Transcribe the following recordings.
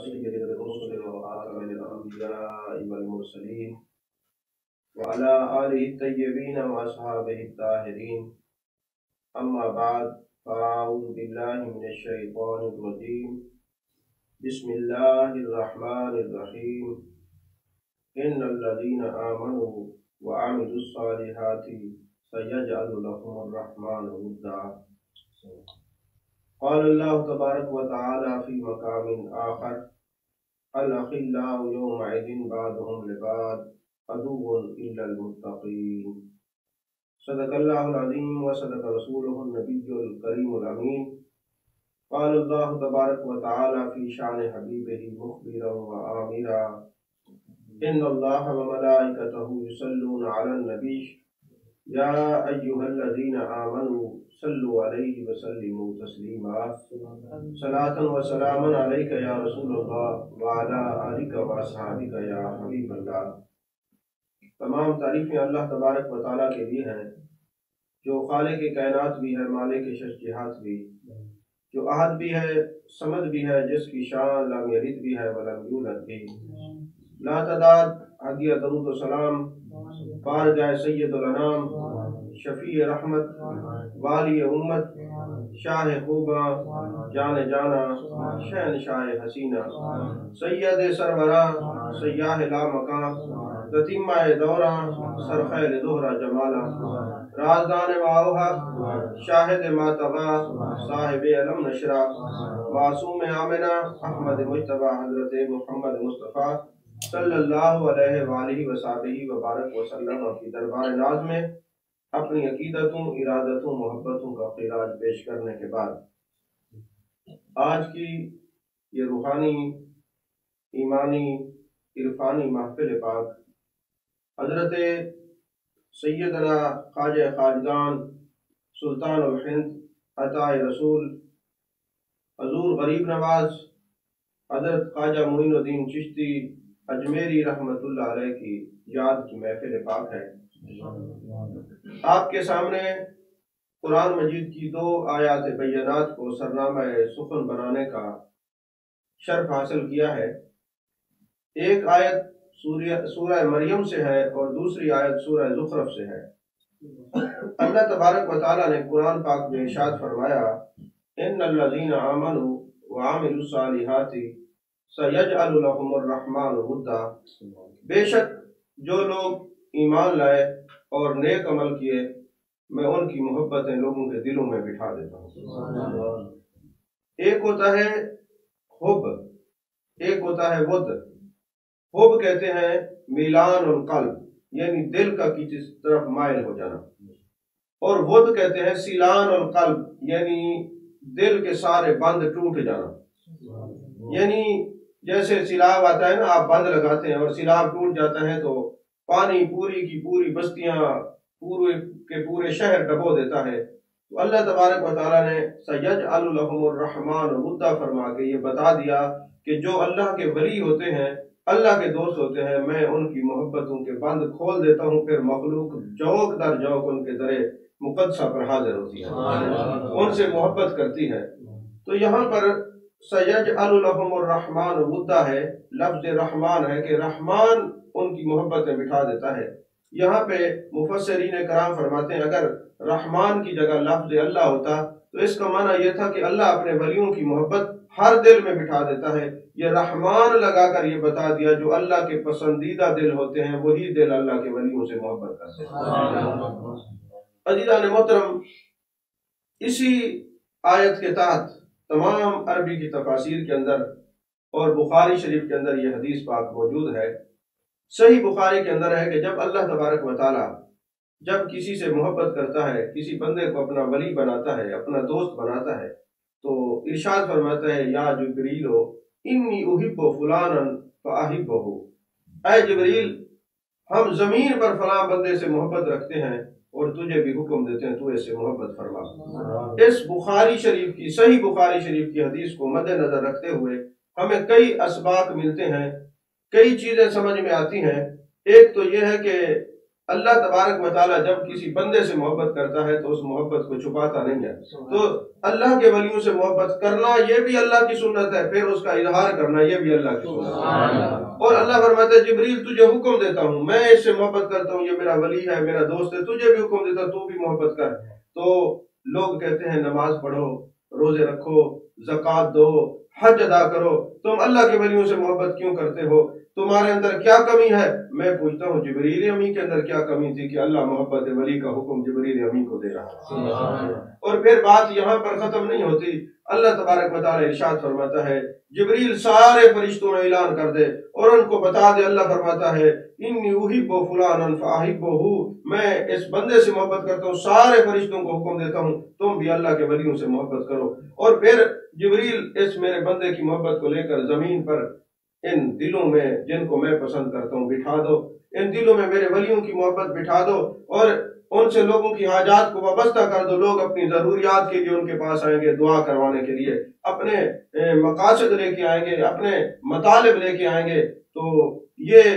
سيد الرسل وخاتم الأنبياء والمرسلين وعلى آله الطيبين وأصحابه الطاهرين. أما بعد، فأعوذ بالله من الشيطان الرجيم. بسم الله الرحمن الرحيم. إن الذين آمنوا وعملوا الصالحات سيجعل لهم الرحمن ودا. قال الله تبارك وتعالى في مقام آخر: الأخلاء يومئذ بعضهم لبعض عدو إلا المتقين. صدق الله العظيم وصدق رسوله النبي الكريم الأمين. قال الله تبارك وتعالى في شأن حبيبه مخبرا وآمرا: إن الله وملائكته يصلون على النبي يا أيها الذين آمنوا صلوا عليه وسلموا تسليما. صلاة وسلاما عليك يا رسول الله وعلى آلك وأصحابك يا حبیب اللہ. تمام تعریفیں اللہ تبارک و تعالیٰ کے لیے ہیں، جو خالق کائنات بھی ہے، مالک شجاعت بھی، جو احد بھی ہے، صمد بھی ہے، جس کی شان لم یلد بھی ہے ولم یولد بھی. لا تعداد ہدیہ درود و سلام پار جائے سید الانام، شفیع رحمت، والی امت، شاہ خوباں، جان جانا، شہنشاہ حسینہ، سید سرورہ، سیاہ لا مکان، تتیمہ دوراں، سرخیل دہرہ جمالہ، رازدان واوہا، شاہد ماتبہ، صاحب علم نشرہ، معصوم آمنہ، احمد مجتبہ، حضرت محمد مصطفیٰ صلی اللہ علیہ وآلہ وصحبہ وبارک وسلم کی دربار ناز میں اپنی عقیدتوں، ارادتوں، محبتوں کا خراج پیش کرنے کے بعد آج کی یہ روحانی، ایمانی، عرفانی محفل پاک حضرت سیدنا خواجہ خواجگان سلطان الہند عطا رسول حضور غریب نواز حضرت خواجہ معین الدین چشتی اجمیری رحمت اللہ علیہ کی یاد کی محفل پاک ہے. آپ کے سامنے قرآن مجید کی 2 آیات بینات کو سرنامہ سخن بنانے کا شرف حاصل کیا ہے. ایک آیت سورہ مریم سے ہے اور دوسری آیت سورہ زخرف سے ہے. اللہ تبارک و تعالیٰ نے قرآن پاک میں ارشاد فرمایا: ان الذین آمنوا وعملوا الصالحات سیجعل لهم الرحمن ودا. بے شک جو لوگ ایمان لائے اور نیک عمل کیے، میں ان کی محبتیں لوگوں کے دلوں میں بٹھا دیتا ہوں. ایک ہوتا ہے حب، ایک ہوتا ہے ود. حب کہتے ہیں میلان القلب، یعنی دل کا کسی طرف مائل ہو جانا، اور ود کہتے ہیں سیلان القلب، یعنی دل کے سارے بند ٹوٹ جانا. یعنی جیسے سیلاب آتا ہے نا، آپ بند لگاتے ہیں اور سیلاب ٹوٹ جاتا ہے تو پانی پوری کی پوری بستیاں، پورے کے پورے شہر ڈبو دیتا ہے. تو اللہ تبارک و تعالیٰ نے سیجعل لهم الرحمن ودا فرما کے یہ بتا دیا کہ جو اللہ کے ولی ہوتے ہیں، اللہ کے دوست ہوتے ہیں، میں ان کی محبتوں کے بند کھول دیتا ہوں، پھر مخلوق جوق در جوق ان کے درے مقدسہ پر حاضر ہوتی ہے، ان سے محبت کرتی ہے. تو یہاں پر سیجعل لهم الرحمن ودا ہے، لفظ رحمان ہے کہ رحمان ان کی محبتیں بٹھا دیتا ہے. یہاں پہ مفسرین کرام فرماتے ہیں اگر رحمان کی جگہ لفظ اللہ ہوتا تو اس کا معنی یہ تھا کہ اللہ اپنے ولیوں کی محبت ہر دل میں بٹھا دیتا ہے. یہ رحمان لگا کر یہ بتا دیا جو اللہ کے پسندیدہ دل ہوتے ہیں وہی دل اللہ کے ولیوں سے محبت کرتے ہیں. عزیزان محترم، اسی آیت کے تحت تمام عربی کی تفاسیر کے اندر اور بخاری شریف کے اندر یہ حدیث پاک موجود ہے. صحیح بخاری کے اندر ہے کہ جب اللہ تبارک و تعالیٰ جب کسی سے محبت کرتا ہے، کسی بندے کو اپنا ولی بناتا ہے، اپنا دوست بناتا ہے، تو ارشاد فرماتا ہے: یا جبریل انی احب فلانا فاحبہ. اے جبریل، ہم زمین پر فلاں بندے سے محبت رکھتے ہیں اور تجھے بھی حکم دیتے ہیں تو اس سے محبت فرما. اس بخاری شریف کی، صحیح بخاری شریف کی حدیث کو مد نظر رکھتے ہوئے ہمیں کئی اسباق ملتے ہیں، کئی چیزیں سمجھ میں آتی ہیں. ایک تو یہ ہے کہ اللہ تبارک و تعالیٰ جب کسی بندے سے محبت کرتا ہے تو اس محبت کو چھپاتا نہیں ہے. تو اللہ کے ولیوں سے محبت کرنا یہ بھی اللہ کی سنت ہے، پھر اس کا اظہار کرنا یہ بھی اللہ کی سنت ہے. اور اللہ فرماتا ہے جبریل تجھے حکم دیتا ہوں، میں اس سے محبت کرتا ہوں، یہ میرا ولی ہے، میرا دوست ہے، تجھے بھی حکم دیتا تو بھی محبت کر. تو لوگ کہتے ہیں نماز پڑھو، روزے رکھو، زکوٰۃ دو، حج ادا کرو، تم اللہ کے ولیوں سے محبت کیوں کرتے ہو؟ تمہارے اندر کیا کمی ہے؟ میں پوچھتا ہوں جبریل امی کے اندر کیا کمی تھی کہ اللہ محبت ولی کا حکم جبریل امی کو دے رہا ہے؟ اور پھر بات یہاں پر ختم نہیں ہوتی. اللہ تبارک و تعالیٰ ارشاد فرماتا ہے جبریل سارے فرشتوں میں اعلان کر دے اور ان کو بتا دے. اللہ فرماتا ہے انی احب فلانا فاحبہ، میں اس بندے سے محبت کرتا ہوں، سارے فرشتوں کو حکم دیتا ہوں تم بھی اللہ کے ولیوں سے محبت کرو. اور پھر جبریل اس میرے بندے کی محبت کو لے کر زمین پر ان دلوں میں جن کو میں پسند کرتا ہوں بٹھا دو، ان دلوں میں میرے ولیوں کی محبت بٹھا دو اور ان سے لوگوں کی حاجات کو وابستہ کر دو. لوگ اپنی ضروریات کے لیے ان کے پاس آئیں گے، دعا کروانے کے لیے اپنے مقاصد لے کے آئیں گے، اپنے مطالب لے کے آئیں گے. تو یہ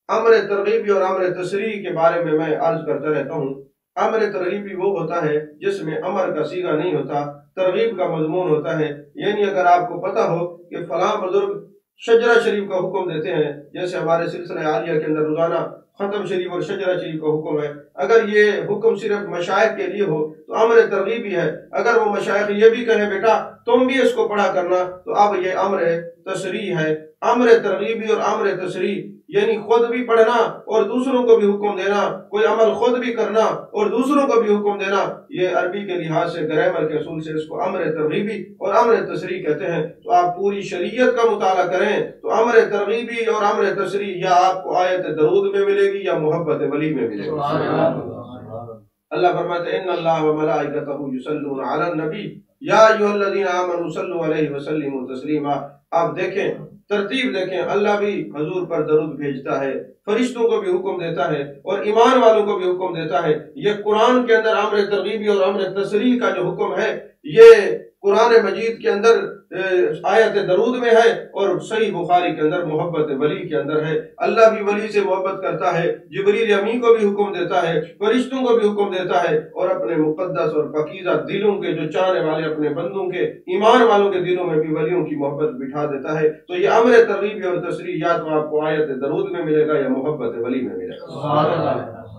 امر ترغیبی اور امر تسریح کے بارے میں عرض کرتا رہتا ہوں. امر ترغیبی وہ ہوتا ہے جس میں امر کا صیغہ نہیں ہوتا، ترغیب کا مضمون ہوتا ہے. یعنی اگر آپ کو پتہ ہو کہ فلاں بزرگ شجرہ شریف کا حکم دیتے ہیں، جیسے ہمارے سلسلہ عالیہ کے اندر روزانہ ختم شریف اور شجرہ شریف کا حکم ہے، اگر یہ حکم صرف مشائخ کے لیے ہو تو امر ترغیبی ہے. اگر وہ مشائخ یہ بھی کہیں بیٹا تم بھی اس کو پڑھا کرنا تو اب یہ امر تسریح ہے. امر ترغیبی اور امر تسریح یعنی خود بھی پڑھنا اور دوسروں کو بھی حکم دینا، کوئی عمل خود بھی کرنا اور دوسروں کو بھی حکم دینا. یہ عربی کے لحاظ سے گرامر کے اصول سے اس کو امر ترغیبی اور امر تسریح کہتے ہیں. تو آپ پوری شریعت کا مطالعہ کریں تو امر ترغیبی اور امر تسریح یا آپ کو آیت درود میں ملے گی یا محبت ولی میں ملے گی. اللہ فرماتے ہیں ان اللہ وملائکتہ یصلون علی النبی یا ایھا الذین آمنوا صلوا علیہ وسلموا تسلیما. آپ دیکھیں ترتیب دیکھیں، اللہ بھی حضور پر درود بھیجتا ہے، فرشتوں کو بھی حکم دیتا ہے اور ایمان والوں کو بھی حکم دیتا ہے. یہ قرآن کے اندر امر ترغیبی اور امر تسریح کا جو حکم ہے یہ قرآن مجید کے اندر آیت درود میں ہے اور صحیح بخاری کے اندر محبت ولی کے اندر ہے. اللہ بھی ولی سے محبت کرتا ہے، جبریل امی کو بھی حکم دیتا ہے، فرشتوں کو بھی حکم دیتا ہے اور اپنے مقدس اور پاکیزہ دلوں کے جو چاہنے والے اپنے بندوں کے ایمان والوں کے دلوں میں بھی ولیوں کی محبت بٹھا دیتا ہے. تو یہ امر ترغیبی اور تسریح یا تو آپ کو آیت درود میں ملے گا یا محبت ولی میں ملے گا.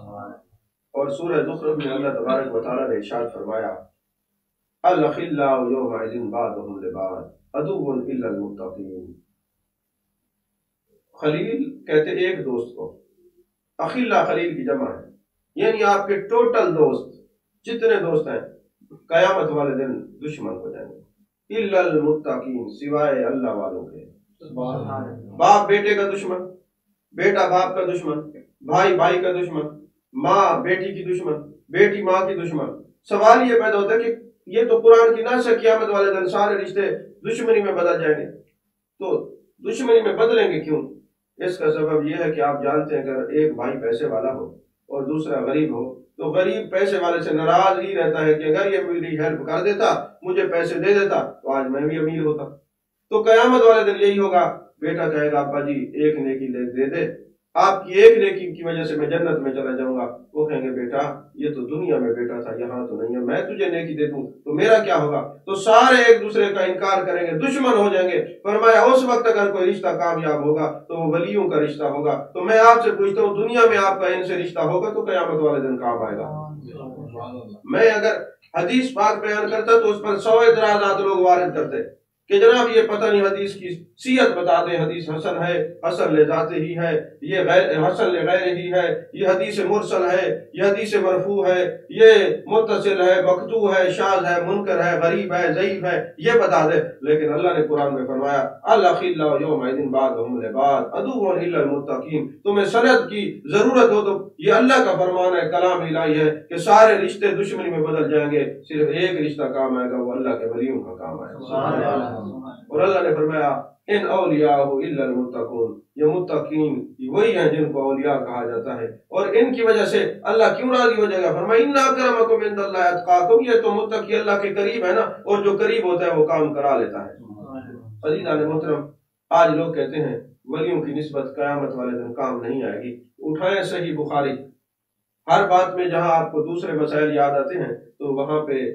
اور سورہ زخرف میں اللہ تبارک و تعالیٰ نے ارشاد فرمایا الاخلاء یومئذ بعضهم لبعض عدو الا المتقین. خلیل کہتے ایک دوست کو، اخلا خلیل کی جمع ہے، یعنی آپ کے ٹوٹل دوست جتنے دوست ہیں قیامت والے دن دشمن ہو جائیں گے. الا المتقین، سوائے اللہ والوں کے. باپ بیٹے کا دشمن، بیٹا باپ کا دشمن، بھائی بھائی کا دشمن، ماں بیٹی کی دشمن، بیٹی ماں کی دشمن. سوال یہ پیدا ہوتا ہے کہ یہ تو قرآن کی نص ہے قیامت والے دن سارے رشتے دشمنی میں بدل جائیں گے. تو دشمنی میں بدلیں گے کیوں؟ اس کا سبب یہ ہے کہ آپ جانتے ہیں اگر ایک بھائی پیسے والا ہو اور دوسرا غریب ہو تو غریب پیسے والے سے ناراض ہی رہتا ہے کہ اگر یہ میری ہیلپ کر دیتا، مجھے پیسے دے دیتا تو آج میں بھی امیر ہوتا. تو قیامت والے دن یہی ہوگا، بیٹا کہے گا ابا جی ایک نیکی دے دے، آپ کی ایک نیکی کی وجہ سے میں جنت میں چلا جاؤں گا. وہ کہیں گے بیٹا یہ تو دنیا میں بیٹا تھا، یہاں تو نہیں ہے، میں تجھے نیکی دے دوں تو میرا کیا ہوگا؟ تو سارے ایک دوسرے کا انکار کریں گے، دشمن ہو جائیں گے. فرمایا اس وقت اگر کوئی رشتہ کامیاب ہوگا تو وہ ولیوں کا رشتہ ہوگا. تو میں آپ سے پوچھتا ہوں دنیا میں آپ کا ان سے رشتہ ہوگا تو قیامت والے دن کام آئے گا. میں اگر حدیث پاک بیان کرتا تو اس پر 100 اعتراضات لوگ وارد کرتے کہ جناب یہ پتہ نہیں حدیث کی صحت بتا دیں، حدیث حسن ہے، حسن لذات ہی ہے، یہ حسن لغیر ہی ہے، یہ حدیث مرسل ہے، یہ حدیث مرفوع ہے، یہ متصل ہے، مقطوع ہے، شاذ ہے، منکر ہے، غریب ہے، ضعیف ہے، یہ بتا دے. لیکن اللہ نے قرآن میں فرمایا الاخلاء یومئذ بعضهم لبعض عدو الا المتقین. تمہیں سند کی ضرورت ہو تو یہ اللہ کا فرمان ہے، کلام الہی ہے کہ سارے رشتے دشمنی میں بدل جائیں گے، صرف ایک رشتہ کام آئے گا، وہ اللہ کے ولیوں کا کام آئے گا. اور اللہ نے فرمایا ان اولیاء الا المتقون، یہ متقین وہی ہیں جن کو اولیاء کہا جاتا ہے. اور ان کی وجہ سے اللہ کیوں راضی ہو جائے گا؟ فرمایا ان اکرمکم عند اللہ اتقاکم، یہ تو متقی اللہ کے قریب ہے نا، اور جو قریب ہوتا ہے وہ کام کرا لیتا ہے. عزیزان محترم، آج لوگ کہتے ہیں ولیوں کی نسبت قیامت والے دن کام نہیں آئے گی۔ اٹھائیں صحیح بخاری، ہر بات میں جہاں آپ کو دوسرے مسائل یاد آتے ہیں تو وہاں پہ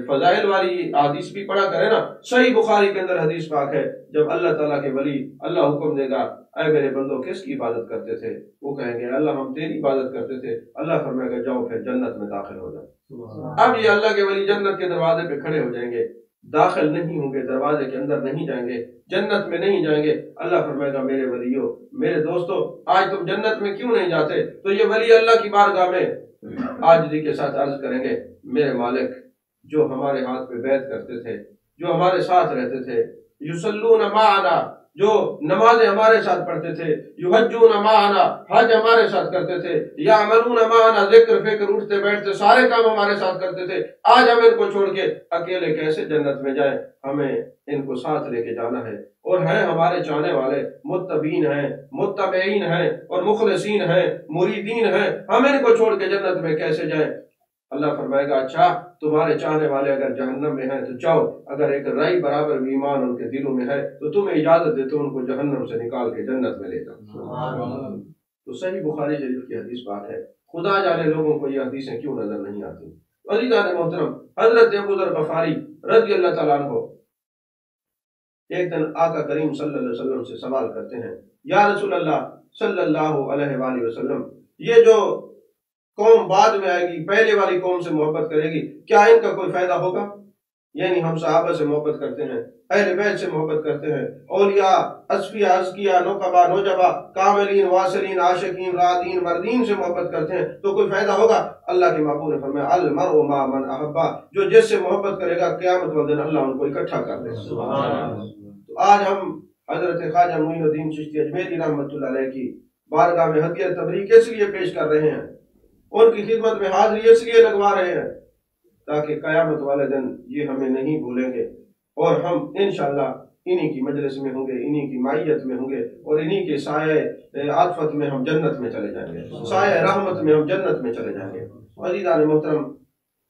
فضائل والی حدیث بھی پڑھا کرے نا۔ صحیح بخاری کے اندر حدیث پاک ہے، جب اللہ تعالیٰ کے ولی اللہ حکم دے گا اے میرے بندوں کس کی عبادت کرتے تھے، وہ کہیں گے اللہ ہم تیری عبادت کرتے تھے، اللہ فرمائے گا جاؤ پھر جنت میں داخل ہو جاؤ۔ اب یہ اللہ کے ولی جنت کے دروازے پہ کھڑے ہو جائیں گے، داخل نہیں ہوں گے، دروازے کے اندر نہیں جائیں گے، جنت میں نہیں جائیں گے۔ اللہ فرمائے گا میرے ولیوں، میرے دوستوں، آج تم جنت میں کیوں نہیں جاتے؟ تو یہ ولی اللہ کی بارگاہ میں عاجزی کے ساتھ عرض کریں گے میرے مالک، جو ہمارے ہاتھ پہ بیعت کرتے تھے، جو ہمارے ساتھ رہتے تھے، یصلون معنا، جو نمازیں ہمارے ساتھ پڑھتے تھے، یحجون معنا، حج ہمارے ساتھ کرتے تھے، یعملون معنا، ذکر فکر اٹھتے بیٹھتے سارے کام ہمارے ساتھ کرتے تھے، آج ہم ان کو چھوڑ کے اکیلے کیسے جنت میں جائیں؟ ہمیں ان کو ساتھ لے کے جانا ہے، اور ہیں ہمارے چاہنے والے، متبین ہیں، متبعین ہیں، اور مخلصین ہیں، مریدین ہیں، ہم ان کو چھوڑ کے جنت میں کیسے جائیں؟ اللہ فرمائے گا اچھا تمہارے چاہنے والے اگر جہنم میں ہیں تو جاؤ، اگر ایک رائی برابر بھی ایمان ان کے دلوں میں ہے تو تمہیں اجازت دیتے ان کو جہنم سے نکال کے جنت میں لے جاؤ۔ تو صحیح بخاری شریف کی حدیث بات ہے، خدا جانے لوگوں کو یہ حدیثیں کیوں نظر نہیں آتی۔ عزیزان محترم، حضرت ابو ذر غفاری رضی اللہ تعالیٰ عنہ ایک دن آقا کریم صلی اللہ علیہ وسلم سے سوال کرتے ہیں، یا رسول اللہ صلی اللہ علیہ وآلہ وسلم، یہ جو قوم بعد میں آئے گی پہلے والی قوم سے محبت کرے گی، کیا ان کا کوئی فائدہ ہوگا؟ یعنی ہم صحابہ سے محبت کرتے ہیں، اہل بیت سے محبت کرتے ہیں، اولیاء، اصفیاء، ازکیاء، نقبا، نوجبا، کاملین، واصلین، عاشقین، رادین، مردین سے محبت کرتے ہیں تو کوئی فائدہ ہوگا؟ اللہ کے محبوب نے فرمایا المرء مع من احبا، جو جس سے محبت کرے گا قیامت والے دن اللہ ان کو اکٹھا کر دے گا۔ تو آج ہم حضرت خواجہ معین الدین چشتی اجمیری رحمۃ اللہ علیہ کی بارگاہ میں ہدیہ تبریک اس لیے پیش کر رہے ہیں، ان کی خدمت میں حاضری اس لیے لگوا رہے ہیں تاکہ قیامت والے دن یہ ہمیں نہیں بھولیں گے، اور ہم انشاءاللہ انہی کی مجلس میں ہوں گے، انہی کی معیت میں ہوں گے، اور انہی کے سایہ عاطفت میں ہم جنت میں چلے جائیں گے، سایہ رحمت میں ہم جنت میں چلے جائیں گے۔ عزیزان محترم،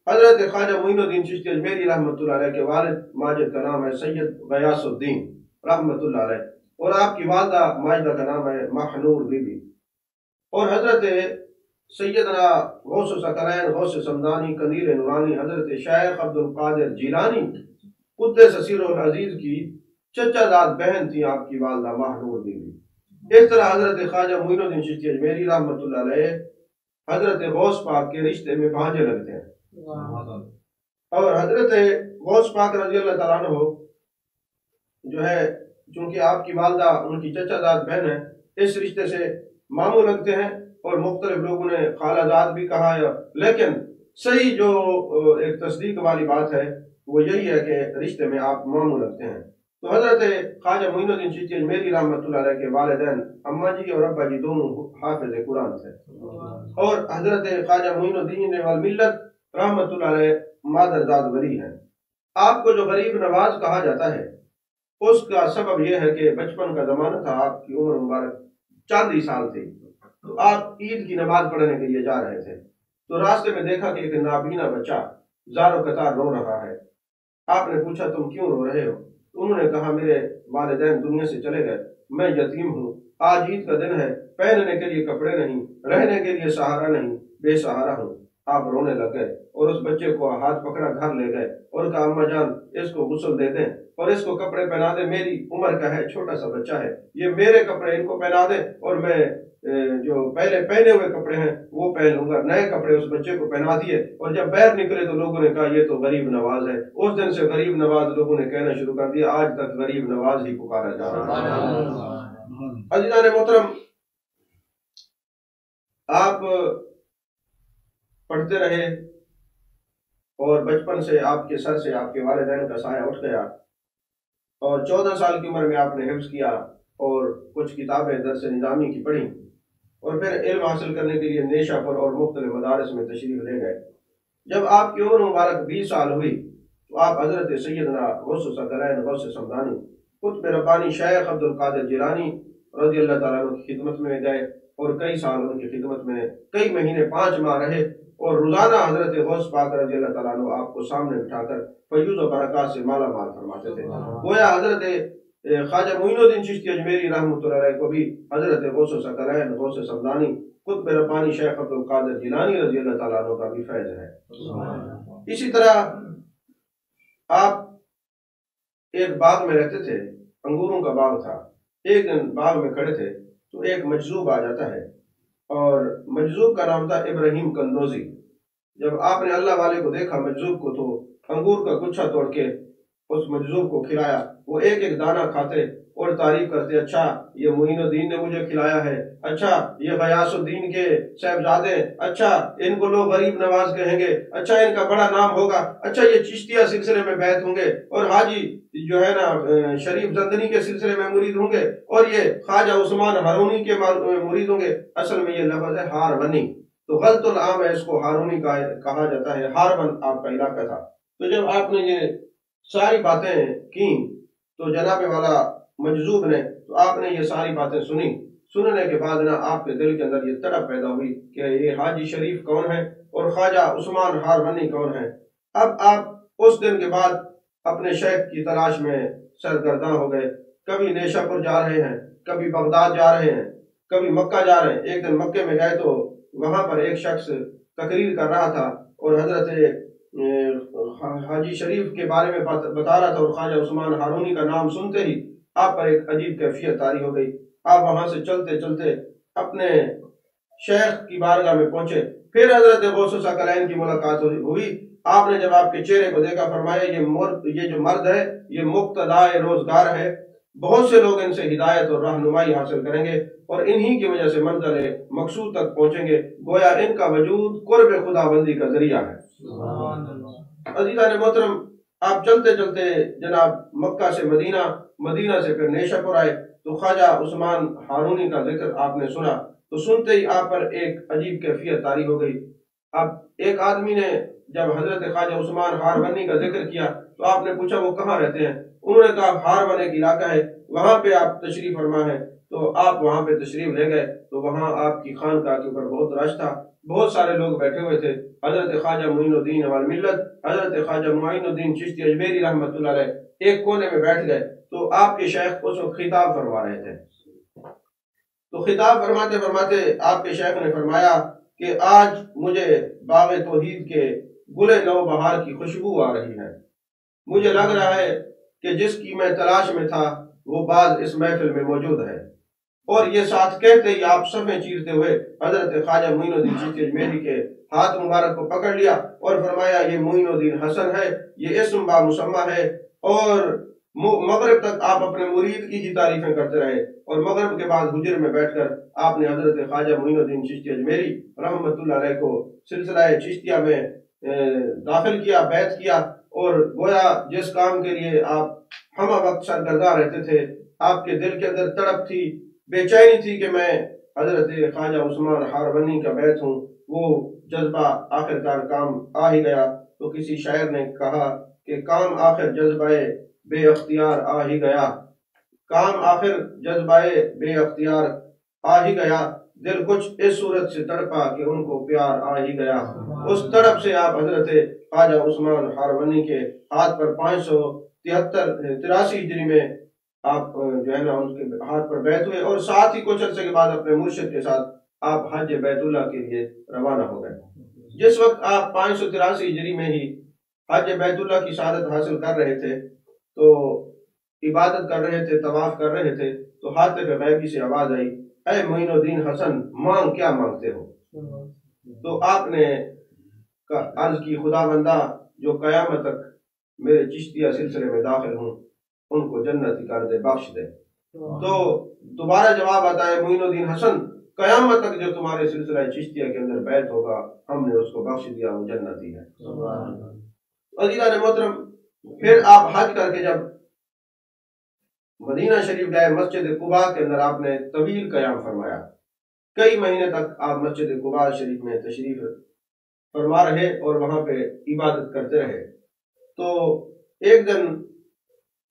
حضرت خواجہ معین الدین چشتی اجمیری رحمۃ اللہ علیہ کے والد ماجد کا نام ہے سید غیاث الدین رحمۃ اللہ علیہ، اور آپ کی والدہ ماجدہ کا نام ہے محنور بی بی، اور حضرت سیدنا غوث ثقلین غوث سمدانی قدیر نورانی حضرت شیخ عبد القادر جیلانی قدس سیرہ العزیز کی چچا داد بہن تھی آپ کی والدہ محنور بی بی۔ اس طرح حضرت خواجہ معین الدین چشتی اجمیری رحمۃ اللہ علیہ حضرت غوث پاک کے رشتے میں بھانجے لگتے ہیں، اور حضرت غوث پاک رضی اللہ تعالیٰ عنہ جو ہے چونکہ آپ کی والدہ ان کی چچا داد بہن ہے، اس رشتے سے ماموں لگتے ہیں، اور مختلف لوگوں نے خالہ زاد بھی کہا ہے، لیکن صحیح جو ایک تصدیق والی بات ہے وہ یہی ہے کہ رشتے میں آپ ماموں لگتے ہیں۔ تو حضرت خواجہ معین الدین چشتی اجمیری رحمۃ اللہ علیہ کے والدین اماں جی اور ابا جی دونوں حافظ قرآن تھے، اور حضرت خواجہ معین الدین والملت رحمۃ اللہ علیہ مادر زاد ولی ہیں۔ آپ کو جو غریب نواز کہا جاتا ہے اس کا سبب یہ ہے کہ بچپن کا زمانہ تھا، آپ کی عمر مبارک 40 سال تھی، تو آپ عید کی نماز پڑھنے کے لیے جا رہے تھے، تو راستے میں دیکھا کہ ایک نابینا بچہ زار و قطار رو رہا ہے۔ آپ نے پوچھا تم کیوں رو رہے ہو؟ انہوں نے کہا میرے والدین دنیا سے چلے گئے، میں یتیم ہوں، آج عید کا دن ہے، پہننے کے لیے کپڑے نہیں، رہنے کے لیے سہارا نہیں، بے سہارا ہوں۔ آپ رونے لگ گئے اور اس بچے کو ہاتھ پکڑا گھر لے گئے اور کہا اماں جان اس کو غسل دے دیں اور اس کو کپڑے پہنا دیں، میری عمر کا ہے، چھوٹا سا بچہ ہے، یہ میرے کپڑے ان کو پہنا دیں اور میں جو پہلے پہنے ہوئے کپڑے ہیں وہ پہن لوں گا۔ نئے کپڑے اس بچے کو پہنا دیے، اور جب باہر نکلے تو لوگوں نے کہا یہ تو غریب نواز ہے۔ اس دن سے غریب نواز لوگوں نے کہنا شروع کر دیا، آج تک غریب نواز ہی پکارا جا رہا ہے۔ عزیزان محترم، آپ پڑھتے رہے اور بچپن سے آپ کے سر سے آپ کے والدین کا سایہ اٹھ گیا، اور 14 سال کی عمر میں آپ نے حفظ کیا اور کچھ کتابیں درس نظامی کی پڑھی، اور پھر علم حاصل کرنے کے لیے نیشہ پر اور مختلف مدارس میں تشریف لے گئے۔ جب آپ کی عمر مبارک 20 سال ہوئی تو آپ حضرت سیدنا غوث ثقلین غوث سمدانی قطب ربانی شیخ عبد القادر جیلانی رضی اللہ تعالیٰ عنہ کی خدمت میں گئے، اور کئی سال ان کی خدمت میں کئی مہینے 5 ماہ رہے، اور روزانہ حضرت غوث پاک رضی اللہ تعالیٰ عنہ آپ کو سامنے بٹھا کر فیوز و برکات سے مالا مال فرماتے تھے۔ گویا حضرت خواجہ معین الدین چشتی اجمیری رحمۃ اللہ علیہ کو بھی حضرت غوث ثقلین غوث سمدانی قطب ربانی شیخ عبد القادر جیلانی رضی اللہ تعالیٰ عنہ کا بھی فیض ہے۔ اسی طرح آپ ایک باغ میں رہتے تھے، انگوروں کا باغ تھا، ایک دن باغ میں کھڑے تھے تو ایک مجذوب آ جاتا ہے، اور مجذوب کا نام تھا ابراہیم کندوزی۔ جب آپ نے اللہ والے کو دیکھا مجذوب کو، تو انگور کا گچھا توڑ کے اس مجذوب کو کھلایا۔ وہ ایک ایک دانہ کھاتے اور تعریف کرتے، اچھا یہ معین الدین نے مجھے کھلایا ہے، اچھا یہ غیاث الدین کے صاحبزادے، اچھا ان کو لوگ غریب نواز کہیں گے، اچھا ان کا بڑا نام ہوگا، اچھا یہ چشتیہ سلسلے میں بیعت ہوں گے، اور حاجی جو ہے نا شریف زندنی کے سلسلے میں مرید ہوں گے، اور یہ خواجہ عثمان ہارونی کے مرید ہوں گے۔ اصل میں یہ لفظ ہے ہارونی، تو غلط العام ہے، اس کو ہارونی کہا جاتا ہے، ہارون آپ کا علاقہ تھا۔ تو جب آپ نے یہ ساری باتیں کی تو جناب والا مجذوب نے، تو آپ نے یہ ساری باتیں سننے کے بعد نا آپ کے دل کے اندر یہ تڑپ پیدا ہوئی کہ یہ حاجی شریف کون ہے اور خواجہ عثمان ہارونی کون ہے۔ اب آپ اس دن کے بعد اپنے شیخ کی تلاش میں سرگرداں ہو گئے، کبھی نیشہ پور جا رہے ہیں، کبھی بغداد جا رہے ہیں، کبھی مکہ جا رہے ہیں۔ ایک دن مکے میں گئے تو وہاں پر ایک شخص تقریر کر رہا تھا اور حضرت حاجی شریف کے بارے میں بتا رہا تھا، اور خواجہ عثمان ہارونی کا نام سنتے ہی آپ پر ایک عجیب کیفیت طاری ہو گئی۔ آپ وہاں سے چلتے چلتے اپنے شیخ کی بارگاہ میں پہنچے، پھر حضرت غوث ثقلین کی ملاقات ہوئی۔ آپ نے جب آپ کے چہرے کو دیکھا، فرمایا یہ جو مرد ہے یہ مقتدائے روزگار ہے، بہت سے لوگ ان سے ہدایت اور رہنمائی حاصل کریں گے اور انہی کی وجہ سے منزل مقصود تک پہنچیں گے، گویا ان کا وجود قرب خدا بندی کا ذریعہ ہے۔ عزیزان محترم، آپ چلتے چلتے جناب مکہ سے مدینہ، مدینہ سے پھر نیشہ پور آئے تو خواجہ عثمان ہارونی کا ذکر آپ نے سنا، تو سنتے ہی آپ پر ایک عجیب کیفیت طاری ہو گئی۔ اب ایک آدمی نے جب حضرت خواجہ عثمان ہارونی کا ذکر کیا تو آپ نے پوچھا وہ کہاں رہتے ہیں؟ انہوں نے کہا ہارون ایک علاقہ ہے، وہاں پہ آپ تشریف فرما ہے۔ تو آپ وہاں پہ تشریف لے گئے تو وہاں آپ کی خانقاہ کے اوپر بہت رش تھا، بہت سارے لوگ بیٹھے ہوئے تھے۔ حضرت خواجہ معین الدین والملت، حضرت خواجہ معین الدین چشتی اجمیری رحمۃ اللہ علیہ ایک کونے میں بیٹھ گئے، تو آپ کے شیخ اس وقت خطاب فرما رہے تھے۔ تو خطاب فرماتے فرماتے آپ کے شیخ نے فرمایا کہ آج مجھے باغ توحید کے گل نو بہار کی خوشبو آ رہی ہے، مجھے لگ رہا ہے کہ جس کی میں تلاش میں تھا وہ باز اس محفل میں موجود ہے۔ اور یہ ساتھ کہتے ہی آپ صفیں چیرتے ہوئے حضرت خواجہ معین الدین چشتی اجمیری کے ہاتھ مبارک کو پکڑ لیا اور فرمایا یہ معین الدین حسن ہے، یہ اسم با مسمہ ہے، اور مغرب تک آپ اپنے مرید کی ہی تعریفیں کرتے رہے، اور مغرب کے بعد حجر میں بیٹھ کر آپ نے حضرت خواجہ معین الدین چشتی اجمیری رحمۃ اللہ علیہ کو سلسلہ چشتیہ میں داخل کیا، بیعت کیا، اور گویا جس کام کے لیے آپ ہمہ وقت سرگرداں رہتے تھے، آپ کے دل کے اندر تڑپ تھی، بے چینی تھی کہ میں حضرت خواجہ عثمان ہارونی کا بیعت ہوں، وہ جذبہ آخرکار کام آ ہی گیا۔ تو کسی شاعر نے کہا کہ کام آخر جذبہ بے اختیار آ ہی گیا، کام آخر جذبہ بے اختیار آ ہی گیا، دل کچھ اس صورت سے تڑپا کہ ان کو پیار آ ہی گیا۔ اس تڑپ سے آپ حضرت خواجہ عثمان ہارونی کے ہاتھ پر 583 ہجری میں آپ جو ہے نا ان کے ہاتھ پر بیعت ہوئے، اور ساتھ ہی کچھ عرصے کے بعد اپنے مرشد کے ساتھ آپ حج بیت اللہ کے لیے روانہ ہو گئے۔ جس وقت آپ 583 ہجری میں ہی حج بیت اللہ کی سعادت حاصل کر رہے تھے، تو عبادت کر رہے تھے، طواف کر رہے تھے، تو حاطب غیبی سے آواز آئی، اے معین الدین حسن مانگ کیا مانگتے ہو؟ تو آپ نے عرض کی خدا بندہ جو قیامت تک میرے چشتیہ سلسلے میں داخل ہوں ان کو جنتی کر دے، بخش دے۔ تو دوبارہ جواب آتا ہے معین الدین حسن قیامت تک جو تمہارے سلسلہ چشتیہ کے اندر بیعت ہوگا ہم نے اس کو بخش دیا، وہ جنتی ہے۔ عزیزان محترم، پھر آپ حج کر کے جب مدینہ شریف گئے، مسجد قباء کے اندر آپ نے طویل قیام فرمایا، کئی مہینے تک آپ مسجد قباء شریف میں تشریف فرما رہے اور وہاں پہ عبادت کرتے رہے۔ تو ایک دن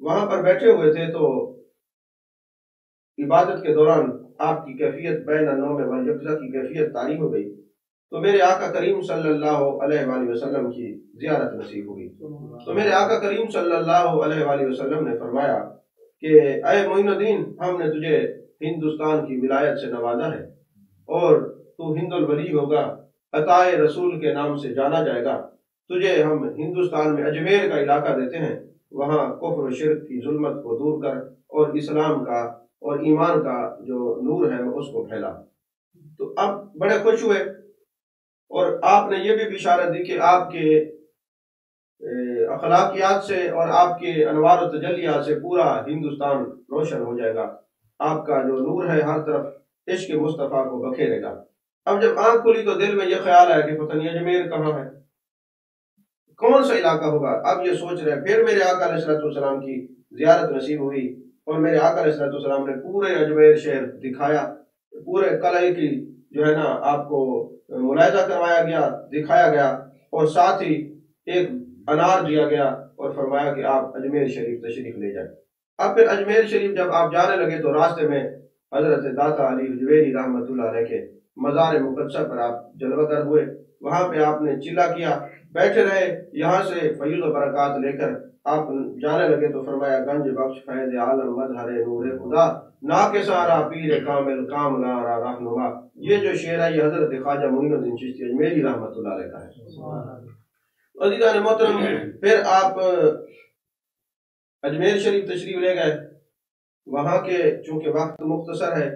وہاں پر بیٹھے ہوئے تھے تو عبادت کے دوران آپ کی کیفیت بین النوم والیقظہ کی کیفیت طاری ہو گئی، تو میرے آقا کریم صلی اللہ علیہ وآلہ وسلم کی زیارت نصیب ہوئی۔ تو میرے آقا کریم صلی اللہ علیہ وآلہ وسلم نے فرمایا کہ اے معین الدین، ہم نے تجھے ہندوستان کی ولایت سے نوازا ہے اور تو ہند الولی ہوگا، عطائے رسول کے نام سے جانا جائے گا۔ تجھے ہم ہندوستان میں اجمیر کا علاقہ دیتے ہیں، وہاں کفر و شرک کی ظلمت کو دور کر اور اسلام کا اور ایمان کا جو نور ہے اس کو پھیلا۔ تو اب بڑے خوش ہوئے، اور آپ نے یہ بھی بشارت دی کہ آپ کے اخلاقیات سے اور آپ کے انوار و تجلیات سے پورا ہندوستان روشن ہو جائے گا، آپ کا جو نور ہے ہر طرف عشق مصطفیٰ کو بکھیرے گا۔ اب جب آنکھ کھلی تو دل میں یہ خیال آیا کہ پتہ نہیں اجمیر کہاں ہے، کون سا علاقہ ہوگا۔ اب یہ سوچ رہے، پھر میرے آقا علیہ الصلوۃ والسلام کی زیارت نصیب ہوئی اور میرے آقا علیہ الصلوۃ والسلام نے پورے اجمیر شہر دکھایا، پورے قلعے کی جو ہے نا آپ کو ملاحظہ کروایا گیا، دکھایا گیا، اور ساتھ ہی ایک انار دیا گیا اور فرمایا کہ آپ اجمیر شریف تشریف لے جائیں۔ اب پھر اجمیر شریف جب آپ جانے لگے تو راستے میں حضرت داتا علی حجویری رحمۃ اللہ علیہ کے مزار مقدسہ پر آپ جلوہ گر ہوئے، وہاں پہ آپ نے چلا کیا، بیٹھے رہے، یہاں سے فیض و برکات لے کر آپ جانے لگے تو فرمایا گنج بخش فیض عالم مظہر نور خدا، نا کے سارا پیر کامل کام لارا رہنما۔ یہ جو شعر ہے یہ حضرت خواجہ معین الدین چشتی اجمیری رحمۃ اللہ علیہ کا ہے۔ عزیزان محترم، پھر آپ اجمیر شریف تشریف لے گئے، وہاں کے چونکہ وقت مختصر ہے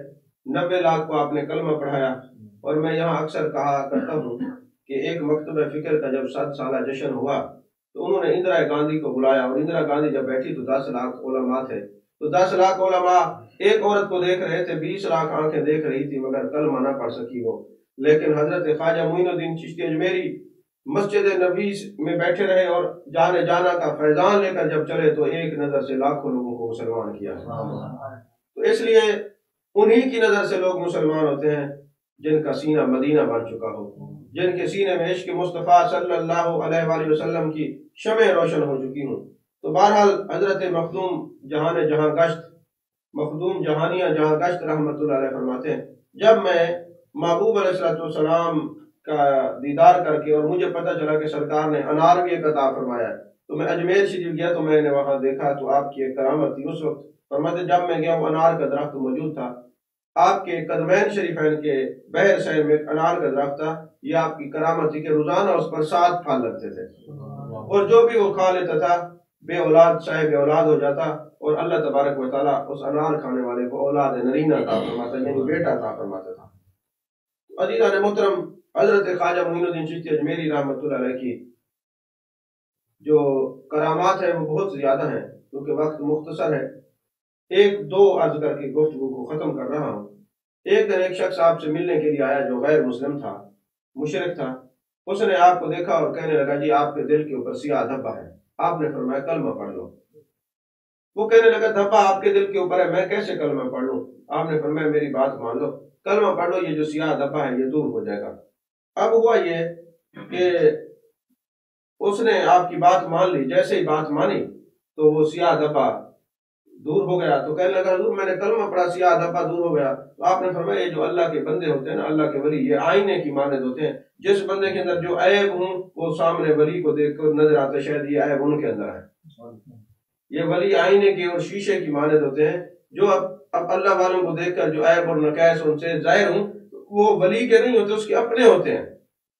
90 لاکھ کو آپ نے کلمہ پڑھایا، اور میں یہاں اکثر کہا کرتا ہوں کہ ایک مکتبہ فکر کا جب 7 سالہ جشن ہوا تو انہوں نے اندرا گاندھی کو بلایا، اور اندرا گاندھی جب بیٹھی تو 10 لاکھ علماء تھے، تو 10 لاکھ علماء ایک عورت کو دیکھ رہے تھے، 20 لاکھ آنکھیں دیکھ رہی تھی مگر کلمہ نہ پڑھ سکی وہ۔ لیکن حضرت خواجہ معین الدین چشتی اجمیری مسجد نبی میں بیٹھے رہے اور جانے جانا کا فیضان لے کر جب چلے تو ایک نظر سے لاکھوں لوگوں کو مسلمان کیا ہے۔ تو اس لیے انہی کی نظر سے لوگ مسلمان ہوتے ہیں جن کا سینہ مدینہ بن چکا ہو، جن کے سینے میں عشق مصطفیٰ صلی اللہ علیہ وآلہ وسلم کی شمع روشن ہو چکی ہوں۔ تو بہرحال حضرت مخدوم جہان جہاں گشت، مخدوم جہانیہ جہاں گشت رحمت اللہ علیہ فرماتے ہیں، جب میں محبوب علیہ الصلوۃ والسلام کا دیدار کر کے اور مجھے پتہ چلا کہ سرکار نے انار بھی ایک عطا فرمایا ہے، تو میں اجمیر شریف گیا تو میں نے وہاں دیکھا تو آپ کی ایک کرامت تھی۔ اس وقت فرماتے جب میں گیا وہ انار کا درخت موجود تھا، آپ کے قدمین شریفین کے بحر سیر میں انار کا درخت تھا، یہ آپ کی کرامت تھی کہ روزانہ اس پر 7 پھل لگتے تھے، اور جو بھی وہ کھا لیتا تھا بے اولاد صاحب اولاد ہو جاتا، اور اللہ تبارک و تعالیٰ اس انار کھانے والے کو اولاد نرینہ عطا فرماتا، یعنی بیٹا عطا فرماتا تھا۔ عزیزان محترم، حضرت خواجہ معین الدین چشتی اجمیری رحمۃ اللہ علیہ کی جو کرامات ہیں وہ بہت زیادہ ہیں، کیونکہ وقت مختصر ہے۔ ایک دو عرض کر کے گفتگو کو ختم کر رہا ہوں۔ ایک دن ایک شخص آپ سے ملنے کے لیے آیا جو غیر مسلم تھا، مشرک تھا، اس نے آپ کو دیکھا اور کہنے لگا جی آپ کے دل کے اوپر سیاہ دھبا ہے۔ آپ نے فرمایا کلمہ پڑھ لو۔ وہ کہنے لگا دھبا آپ کے دل کے اوپر ہے، میں کیسے کلمہ پڑھ لوں؟ آپ نے فرمایا میری بات مان لو، کلمہ پڑھ لو، یہ جو سیاہ دھبا ہے یہ دور ہو جائے گا۔ اب ہوا یہ کہ اس نے آپ کی بات مان لی، جیسے ہی بات مانی تو وہ سیاہ دھبا دور ہو گیا۔ تو کہنے لگا حضور میں نے کلمہ پڑھا، سیاہ دھبا دور ہو گیا۔ تو آپ نے فرمایا یہ جو اللہ کے بندے ہوتے ہیں نا، اللہ کے ولی، یہ آئینے کی مانند ہوتے ہیں، جس بندے کے اندر جو عیب ہوں وہ سامنے ولی کو دیکھ کر نظر آتا ہے شاید یہ عیب ان کے اندر ہے۔ یہ ولی آئینے کے اور شیشے کی مانند ہوتے ہیں، جو اب اللہ والوں کو دیکھ کر جو عیب اور نقائص ان سے ظاہر ہوں وہ ولی کے نہیں ہوتے، اس کے اپنے ہوتے ہیں،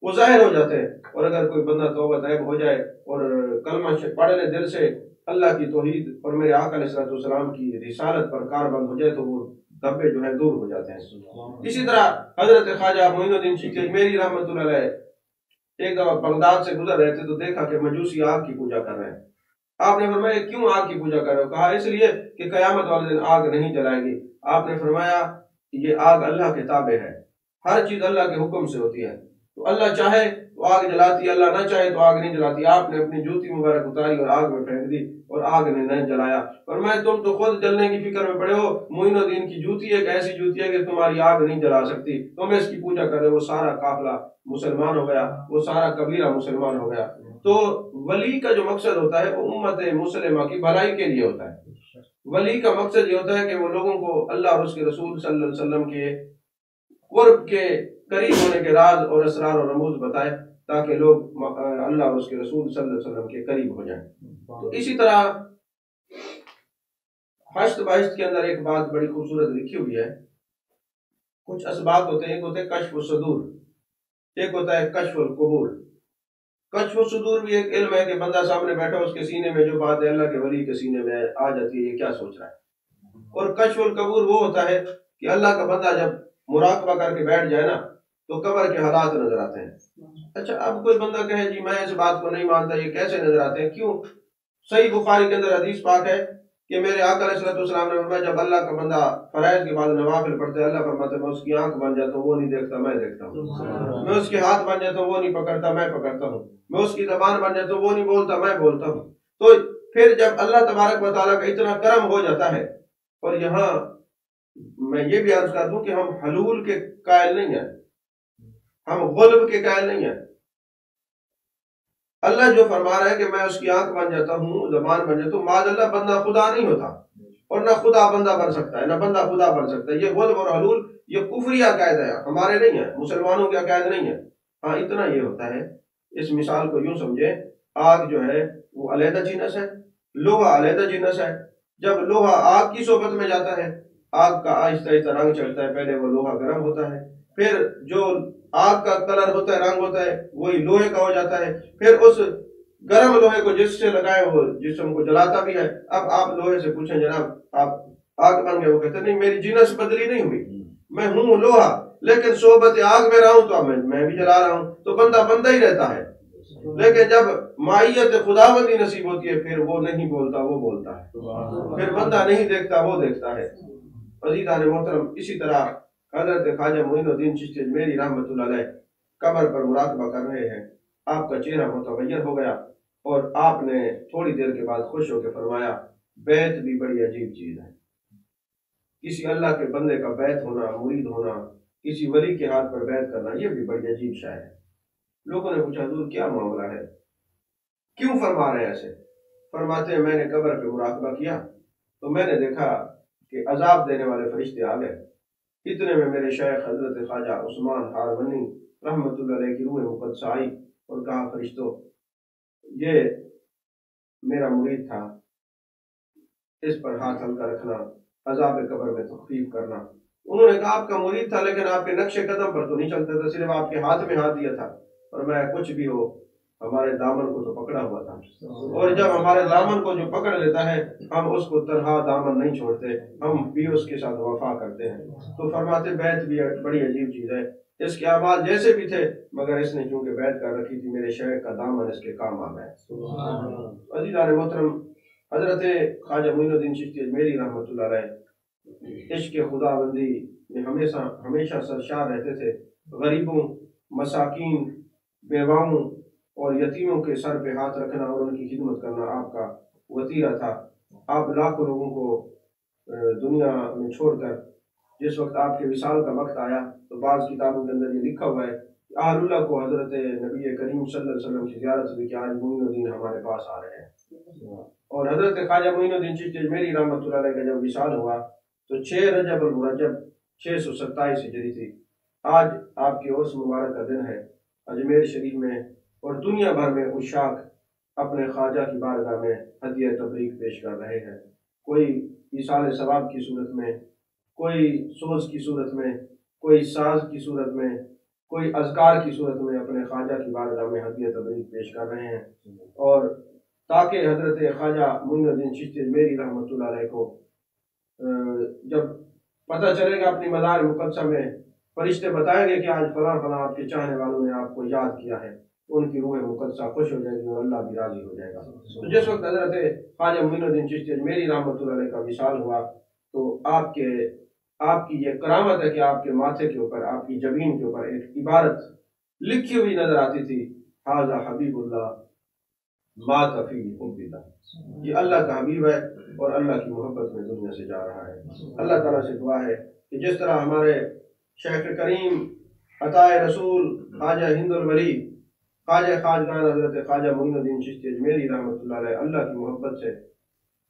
وہ ظاہر ہو جاتے ہیں۔ اور اگر کوئی بندہ توبہ طیب ہو جائے اور کلمہ پڑھ لے دل سے، اللہ کی توحید اور میرے آقا علیہ الصلوۃ والسلام کی رسالت پر کاربند ہو جائے تو وہ دھبے جو ہیں دور ہو جاتے ہیں۔ اسی طرح حضرت خواجہ معین الدین چشتی اجمیری رحمۃ اللہ علیہ ایک دفعہ بغداد سے گزر رہے تھے تو دیکھا کہ مجوسی آگ کی پوجا کر رہے ہیں۔ آپ نے فرمایا کیوں آگ کی پوجا کر رہے ہو؟ کہا اس لیے کہ قیامت والے دن آگ نہیں جلائے گی۔ آپ نے فرمایا یہ آگ اللہ کے تابع ہے، ہر چیز اللہ کے حکم سے ہوتی ہے، تو اللہ چاہے تو آگ جلاتی، اللہ نہ چاہے تو آگ نہیں جلاتی۔ آپ نے اپنی جوتی مبارک اتاری اور آگ میں پھینک دی اور آگ نے نہیں جلایا۔ فرمایا تم تو خود جلنے کی فکر میں پڑے ہو، معین الدین کی جوتی ایک ایسی جوتی ہے کہ تمہاری آگ نہیں جلا سکتی، تم اس کی پوجا کر رہے ہو۔ وہ سارا قافلہ مسلمان ہو گیا، وہ سارا قبیلہ مسلمان ہو گیا۔ تو ولی کا جو مقصد ہوتا ہے وہ امت مسلمہ کی بھلائی کے لیے ہوتا ہے۔ ولی کا مقصد یہ ہوتا ہے کہ وہ لوگوں کو اللہ اور اس کے رسول صلی اللہ علیہ وسلم کے قرب کے قریب ہونے کے راز اور اسرار اور رموز بتائے تاکہ لوگ اللہ اور اس کے رسول صلی اللہ علیہ وسلم کے قریب ہو جائیں۔ تو اسی طرح ہشت بہشت کے اندر ایک بات بڑی خوبصورت لکھی ہوئی ہے. کچھ اسباب ہوتے ہیں، ایک ہوتا ہے کشف الصدور، ایک ہوتا ہے کشف القبور. کشف الصدور بھی ایک علم ہے کہ بندہ سامنے بیٹھا اس کے سینے میں جو بات ہے اللہ کے ولی کے سینے میں آ جاتی ہے، یہ کیا سوچ رہا ہے. اور کشف القبور وہ ہوتا ہے کہ اللہ کا بندہ جب مراقبہ کر کے بیٹھ جائے نا تو قبر کے حالات نظر آتے ہیں. اچھا اب کوئی بندہ کہے جی میں اس بات کو نہیں مانتا، یہ کیسے نظر آتے ہیں؟ کیوں؟ صحیح بخاری کے اندر حدیث پاک ہے کہ میرے آقا علیہ السلام نے فرمایا جب اللہ کا بندہ فرائض کے بعد نوافل پڑھتا ہے، اللہ فرماتا ہے میں اس کی آنکھ بن جاتا ہوں، وہ نہیں دیکھتا میں دیکھتا ہوں. میں اس کے ہاتھ بن جاتا ہوں، وہ نہیں پکڑتا میں پکڑتا ہوں. میں اس کی زبان بن جاتا ہوں، وہ نہیں بولتا میں بولتا ہوں. تو پھر جب اللہ تبارک و تعالیٰ کا اتنا کرم ہو جاتا ہے، اور یہاں میں یہ بھی عرض کر دوں کہ ہم حلول کے قائل نہیں ہیں، ہم غلب کے قائل نہیں ہیں. اللہ جو فرما رہا ہے کہ میں اس کی آنکھ بن جاتا ہوں، زبان بن جاتا ہوں، معاذ اللہ بندہ خدا نہیں ہوتا، اور نہ خدا بندہ بن سکتا ہے، نہ بندہ خدا بن سکتا ہے. یہ غلب اور حلول یہ کفری عقائد ہے، ہمارے نہیں ہیں، مسلمانوں کے عقائد نہیں ہیں. ہاں اتنا یہ ہوتا ہے، اس مثال کو یوں سمجھے، آگ جو ہے وہ علیحدہ جنس ہے، لوہا علیحدہ جنس ہے. جب لوہا آگ کی صحبت میں جاتا ہے، آگ کا آہستہ آہستہ رنگ چڑھتا ہے، پہلے وہ لوہا گرم ہوتا ہے، پھر جو آگ کا کلر ہوتا ہے، رنگ ہوتا ہے، وہی لوہے کا ہو جاتا ہے. پھر اس گرم لوہے کو جس سے لگائے وہ جسم کو جلاتا بھی ہے. اب آپ لوہے سے پوچھیں جناب آپ آگ بن گئے، وہ کہتے ہیں نہیں میری جنس بدلی نہیں ہوئی، میں ہوں لوہا لیکن صحبت آگ میں رہا ہوں تو اب میں بھی جلا رہا ہوں. تو بندہ بندہ ہی رہتا ہے، لیکن جب مائیت خداوندی نصیب ہوتی ہے پھر وہ نہیں بولتا وہ بولتا ہے، پھر بندہ نہیں دیکھتا وہ دیکھتا ہے. عزیزان محترم، اسی طرح حضرت خواجہ معین الدین چشتی اجمیری رحمۃ اللہ علیہ قبر پر مراقبہ کر رہے ہیں. آپ کا چہرہ متغیر ہو گیا اور آپ نے تھوڑی دیر کے بعد خوش ہو کے فرمایا بیت بھی بڑی عجیب چیز ہے. کسی اللہ کے بندے کا بیت ہونا، مرید ہونا، کسی ولی کے ہاتھ پر بیت کرنا، یہ بھی بڑی عجیب شے ہے. لوگوں نے پوچھا حضور کیا معاملہ ہے، کیوں فرما رہے ہیں ایسے؟ فرماتے ہیں میں نے قبر پہ مراقبہ کیا تو میں نے دیکھا کہ عذاب دینے والے فرشتے آ گئے. اتنے میں میرے شیخ حضرت خواجہ عثمان ہارونی رحمۃ اللہ علیہ کی روح مقدس آئی اور کہا فرشتوں یہ میرا مرید تھا، اس پر ہاتھ ہلکا رکھنا، عذاب قبر میں تخفیف کرنا. انہوں نے کہا آپ کا مرید تھا لیکن آپ کے نقش قدم پر تو نہیں چلتا تھا، صرف آپ کے ہاتھ میں ہاتھ دیا تھا. اور میں کچھ بھی ہو ہمارے دامن کو تو پکڑا ہوا تھا، اور جب ہمارے دامن کو جو پکڑ لیتا ہے ہم اس کو تنہا دامن نہیں چھوڑتے، ہم بھی اس کے ساتھ وفا کرتے ہیں. تو فرماتے بیت بھی بڑی عجیب چیز ہے، اس کے اعمال جیسے بھی تھے مگر اس نے چونکہ بیت کر رکھی تھی میرے شیخ کا دامن اس کے کام آ گئے. عزیزان محترم، حضرت خواجہ معین الدین چشتی اجمیری رحمۃ اللہ علیہ عشق خدا بندی میں ہمیشہ سرشار رہتے تھے. غریبوں، مساکین، بیواؤں اور یتیموں کے سر پہ ہاتھ رکھنا اور ان کی خدمت کرنا آپ کا وطیرہ تھا. آپ لاکھوں لوگوں کو دنیا میں چھوڑ کر جس وقت آپ کے وصال کا وقت آیا تو بعض کتابوں کے اندر یہ لکھا ہوا ہے کہ اہل اللہ کو حضرت نبی کریم صلی اللہ علیہ وسلم کی زیارت ہوئی کہ آج معین الدین ہمارے پاس آ رہے ہیں. اور حضرت خواجہ معین الدین چشتی اجمیری رحمۃ اللہ علیہ کا جب وصال ہوا تو 6 رجب المرجب 627 ہجری تھی. آج آپ کے عرس مبارک کا دن ہے. اجمیر شریف میں اور دنیا بھر میں عشاق اپنے خواجہ کی بارگاہ میں ہدیہ تبریک پیش کر رہے ہیں. کوئی ایصال ثواب کی صورت میں، کوئی سوز کی صورت میں، کوئی ساز کی صورت میں، کوئی اذکار کی صورت میں اپنے خواجہ کی بارگاہ میں ہدیہ تبریک پیش کر رہے ہیں. اور تاکہ حضرت خواجہ معین الدین چشتی اجمیری رحمۃ اللہ علیہ کو جب پتہ چلے گا اپنی مزار مقدسہ میں فرشتے بتائیں گے کہ آج فلاں فلاں آپ کے چاہنے والوں نے آپ کو یاد کیا ہے، ان کی روح مقدسہ خوش ہو جائے گی اور اللہ بھی راضی ہو جائے گا. تو جس وقت حضرت خواجہ معین الدین چشتی اجمیری رحمۃ اللہ علیہ کا وصال ہوا تو آپ کی یہ کرامت ہے کہ آپ کے ماتھے کے اوپر، آپ کی جبین کے اوپر ایک عبارت لکھی ہوئی نظر آتی تھی، ھذا حبیب اللہ مات فی حب اللہ. یہ اللہ کا حبیب ہے اور اللہ کی محبت میں دنیا سے جا رہا ہے. اللہ تعالیٰ سے دعا ہے کہ جس طرح ہمارے شیخ کریم عطا رسول خواجہ ہند الولی خواجہ خواجگان حضرت خواجہ معین الدین چشتی اجمیری رحمۃ اللہ علیہ اللہ کی محبت سے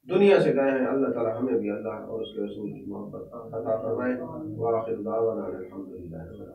دنیا سے گئے ہیں، اللہ تعالیٰ ہمیں بھی اللہ اور اس کے رسول کی محبت عطا فرمائے. وآخر دعوانا الحمدللہ.